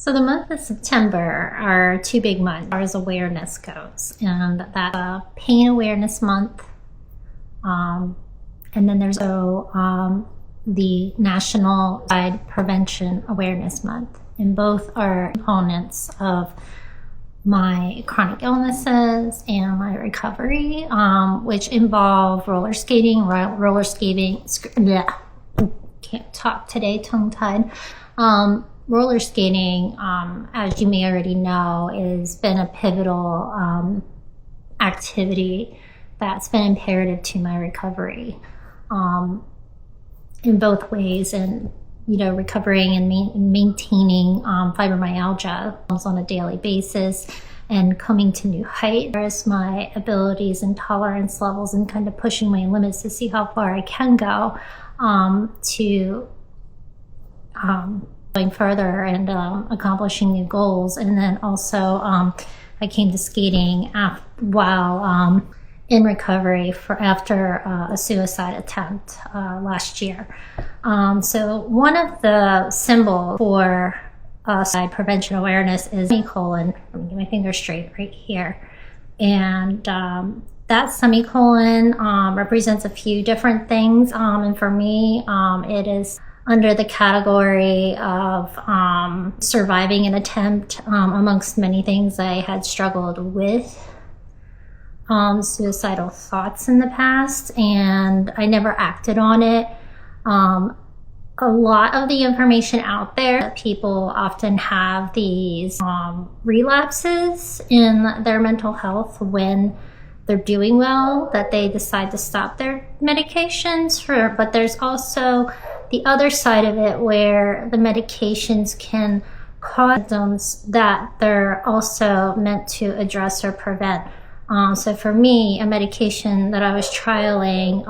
So the month of September are two big months as far as awareness goes, and that's Pain Awareness Month, and then there's also the National Suicide Prevention Awareness Month, and both are components of my chronic illnesses and my recovery, which involve roller skating, can't talk today, tongue-tied. Roller skating, as you may already know, has been a pivotal activity that's been imperative to my recovery in both ways, and recovering and maintaining fibromyalgia on a daily basis and coming to new heights as my abilities and tolerance levels, and kind of pushing my limits to see how far I can go to going further and accomplishing new goals. And then also I came to skating while in recovery after a suicide attempt last year. So one of the symbols for suicide prevention awareness is semicolon. Let me get my finger straight right here. And that semicolon represents a few different things. And for me, it is under the category of surviving an attempt. Amongst many things, I had struggled with suicidal thoughts in the past, and I never acted on it. A lot of the information out there, people often have these relapses in their mental health when they're doing well, that they decide to stop their medications but there's also the other side of it where the medications can cause symptoms that they're also meant to address or prevent. So for me, a medication that I was trialing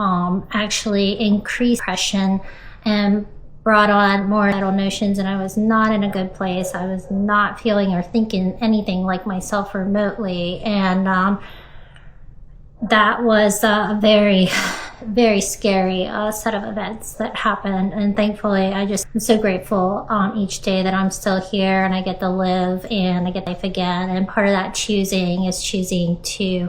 actually increased depression and brought on more suicidal notions, and I was not in a good place. I was not feeling or thinking anything like myself remotely, and that was a very, very scary set of events that happened. And thankfully, I'm so grateful each day that I'm still here and I get to live and I get life again. And part of that choosing is choosing to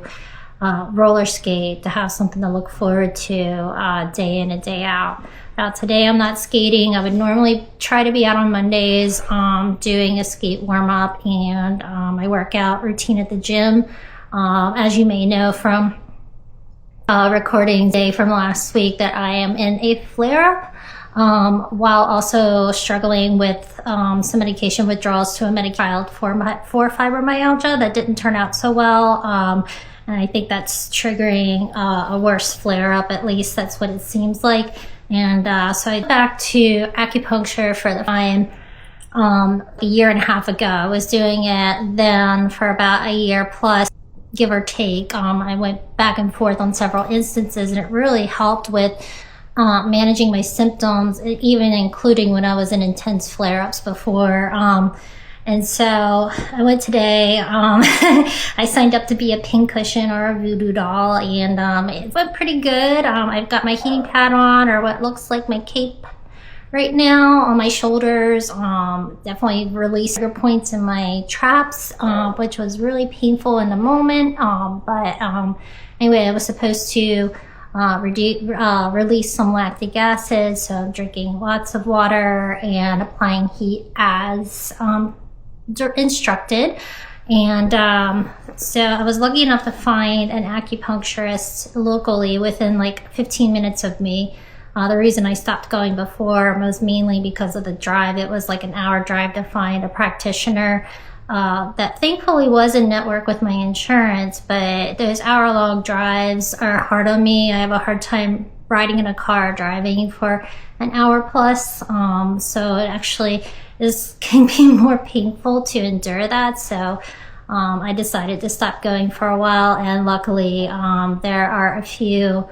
roller skate, to have something to look forward to day in and day out. Now today I'm not skating. I would normally try to be out on Mondays doing a skate warm-up and my workout routine at the gym. As you may know from recording day from last week, that I am in a flare-up while also struggling with some medication withdrawals to a medication for fibromyalgia that didn't turn out so well. And I think that's triggering a worse flare-up, at least that's what it seems like. And so I went back to acupuncture for the time a year and a half ago. I was doing it then for about a year plus, give or take. I went back and forth on several instances, and it really helped with managing my symptoms, even including when I was in intense flare-ups before. And so I went today. I signed up to be a pincushion or a voodoo doll, and it went pretty good. I've got my heating pad on, or what looks like my cape right now, on my shoulders. Definitely released trigger points in my traps, which was really painful in the moment. But anyway, I was supposed to release some lactic acid, so I'm drinking lots of water and applying heat as instructed. And so I was lucky enough to find an acupuncturist locally within like 15 minutes of me. The reason I stopped going before was mainly because of the drive. It was like an hour drive to find a practitioner that thankfully was in network with my insurance, but those hour-long drives are hard on me. I have a hard time riding in a car, driving for an hour plus, so it actually can be more painful to endure that. So I decided to stop going for a while, and luckily there are a few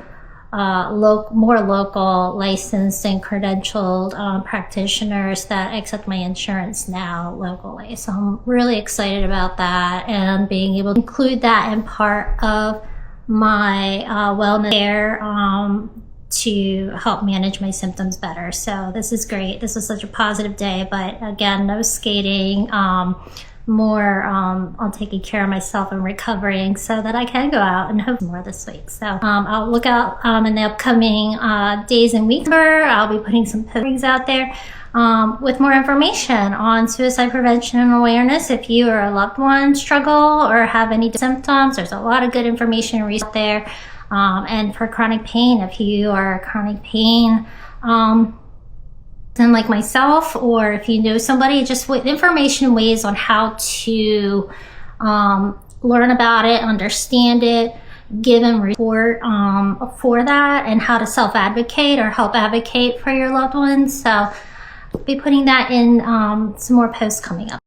more local licensed and credentialed practitioners that accept my insurance now locally. So I'm really excited about that, and being able to include that in part of my wellness care to help manage my symptoms better. So this is great. This was such a positive day, but again, no skating, more on taking care of myself and recovering so that I can go out and hope more this week. So I'll look out in the upcoming days and weeks. I'll be putting some postings out there with more information on suicide prevention and awareness. If you or a loved one struggle or have any symptoms, there's a lot of good information and research there. And for chronic pain, if you are chronic pain, and like myself, or if you know somebody, just with information and ways on how to learn about it, understand it, give and report for that, and how to self-advocate or help advocate for your loved ones. So I'll be putting that in some more posts coming up.